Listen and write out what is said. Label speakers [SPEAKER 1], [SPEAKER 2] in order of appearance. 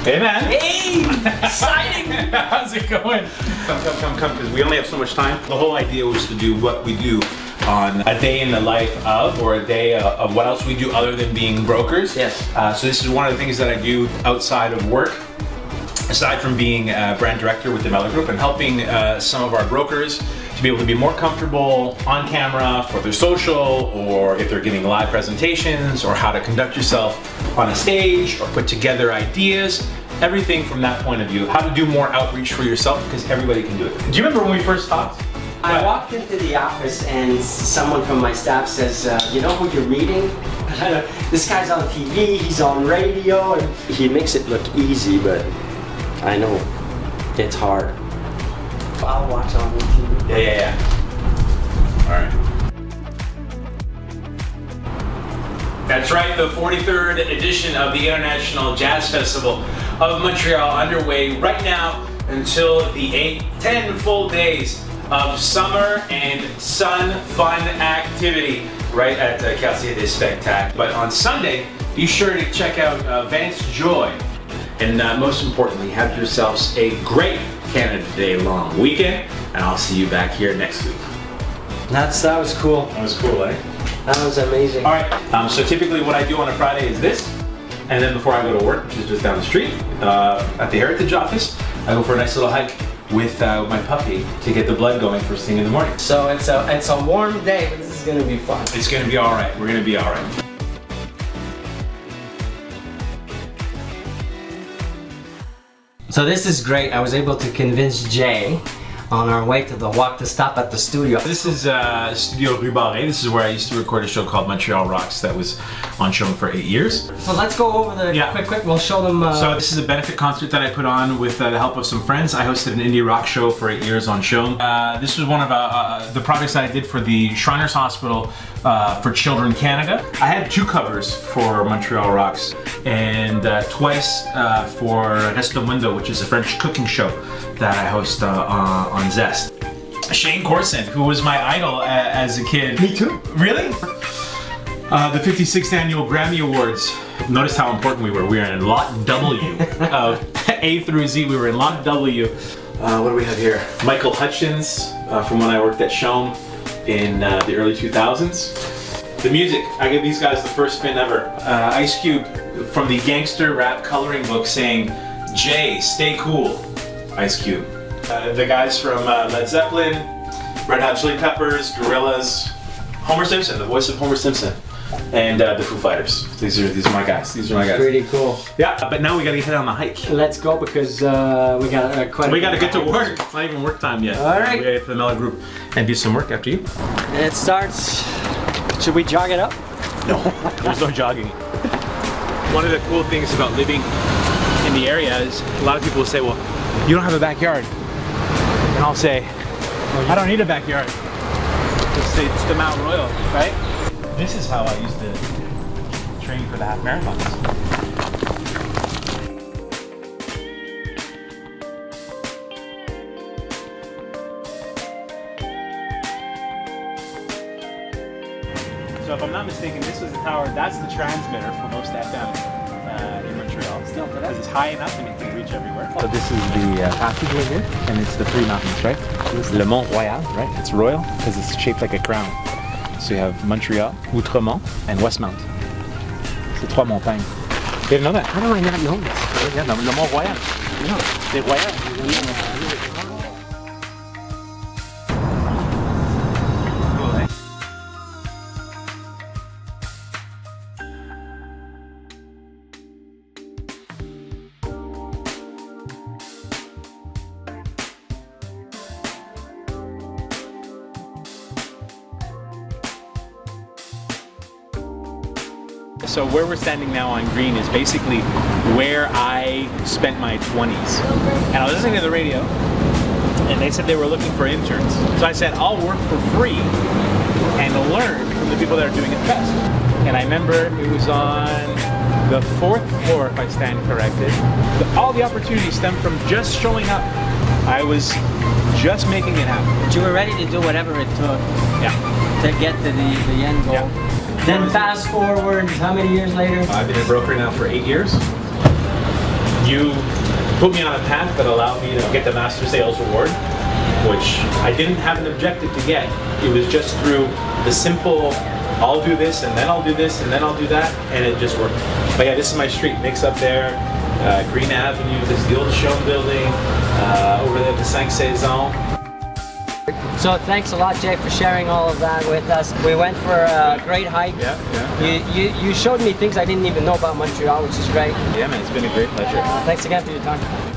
[SPEAKER 1] Hey man!
[SPEAKER 2] Hey! Exciting!
[SPEAKER 1] How's it going? Come, because we only have so much time. The whole idea was to do what we do on a day in the life of, or a day of what else we do other than being brokers.
[SPEAKER 2] Yes.
[SPEAKER 1] So this is one of the things that I do outside of work, aside from being a brand director with the Mellor Group and helping some of our brokers to be able to be more comfortable on camera for their social, or if they're giving live presentations, or how to conduct yourself on a stage, or put together ideas, everything from that point of view. How to do more outreach for yourself, because everybody can do it. Do you remember when we first talked?
[SPEAKER 2] I walked into the office and someone from my staff says, you know who you're meeting? This guy's on TV, he's on radio, and he makes it look easy, but I know it's hard. I'll watch on TV.
[SPEAKER 1] Yeah. All right. That's right, the 43rd edition of the International Jazz Festival of Montreal underway right now until the 10 full days of summer and sun fun activity right at Quartier des Spectacles. But on Sunday, be sure to check out Vance Joy. And most importantly, have yourselves a great Canada Day long weekend, and I'll see you back here next week.
[SPEAKER 2] That was cool.
[SPEAKER 1] That was cool, eh?
[SPEAKER 2] That was amazing.
[SPEAKER 1] All right, so typically what I do on a Friday is this, and then before I go to work, which is just down the street, at the Heritage office, I go for a nice little hike with my puppy to get the blood going first thing in the morning.
[SPEAKER 2] So it's a warm day, but this is gonna be fun.
[SPEAKER 1] It's gonna be all right. We're gonna be all right.
[SPEAKER 2] So this is great. I was able to convince Jay on our way to the walk to stop at the studio.
[SPEAKER 1] This is Studio Rue Barré. This is where I used to record a show called Montreal Rocks that was on show for 8 years.
[SPEAKER 2] So let's go over the quick. We'll show them.
[SPEAKER 1] So this is a benefit concert that I put on with the help of some friends. I hosted an indie rock show for 8 years on show. This was one of the projects that I did for the Shriners Hospital for Children Canada. I had 2 covers for Montreal Rocks and twice for Reste Window, which is a French cooking show that I host on Zest. Shane Corson, who was my idol as a kid.
[SPEAKER 2] Me too.
[SPEAKER 1] Really? The 56th annual Grammy Awards. Notice how important we were. We were in lot W of A through Z. We were in lot W. What do we have here? Michael Hutchins from when I worked at Shome in the early 2000s. The music, I gave these guys the first spin ever. Ice Cube from the gangster rap coloring book saying, "Jay, stay cool." Ice Cube. The guys from Led Zeppelin, Red Hot Chili Peppers, Gorillaz, Homer Simpson, the voice of Homer Simpson, and the Foo Fighters. These are my guys. These are my guys.
[SPEAKER 2] Pretty cool.
[SPEAKER 1] Yeah, but now we gotta head on the hike.
[SPEAKER 2] Let's go because we got quite.
[SPEAKER 1] We gotta get to work. It's not even work time yet.
[SPEAKER 2] All right.
[SPEAKER 1] We gotta get to the Mellor Group and do some work after you.
[SPEAKER 2] And it starts. Should we jog it up?
[SPEAKER 1] No, there's no jogging. One of the cool things about living in the area is a lot of people will say, well, you don't have a backyard. And I'll say, I don't need a backyard. It's the Mount Royal, right? This is how I used to train for the half marathons. So if I'm not mistaken, this was the tower, that's the transmitter for most FM in Montreal. Still, because it's high enough and it can reach everywhere. So this is the passageway here, and it's the 3 mountains, right? Le Mont Royal, right? It's royal because it's shaped like a crown. So you have Montreal, Outremont, and Westmount. C'est 3 montagnes. You didn't know that?
[SPEAKER 2] How do I not know this?
[SPEAKER 1] Yeah, Le Mont Royal.
[SPEAKER 2] No.
[SPEAKER 1] C'est royal. So where we're standing now on Green is basically where I spent my 20s. And I was listening to the radio, and they said they were looking for interns. So I said, I'll work for free and learn from the people that are doing it best. And I remember it was on the 4th floor, if I stand corrected. All the opportunities stemmed from just showing up. I was just making it happen.
[SPEAKER 2] But you were ready to do whatever it took to get to the end goal.
[SPEAKER 1] Yeah.
[SPEAKER 2] Then fast forward, how many years later?
[SPEAKER 1] I've been a broker now for 8 years. you put me on a path that allowed me to get the Master Sales Award, which I didn't have an objective to get. It was just through the simple, I'll do this and then I'll do this and then I'll do that, and it just worked. But yeah, this is my street. Nick's up there, Green Avenue, this is the old Show building, over there at the 5 Saisons.
[SPEAKER 3] So thanks a lot, Jay, for sharing all of that with us. We went for a great hike.
[SPEAKER 1] Yeah.
[SPEAKER 3] You showed me things I didn't even know about Montreal, which is great.
[SPEAKER 1] Yeah, man, it's been a great pleasure.
[SPEAKER 3] Thanks again for your time.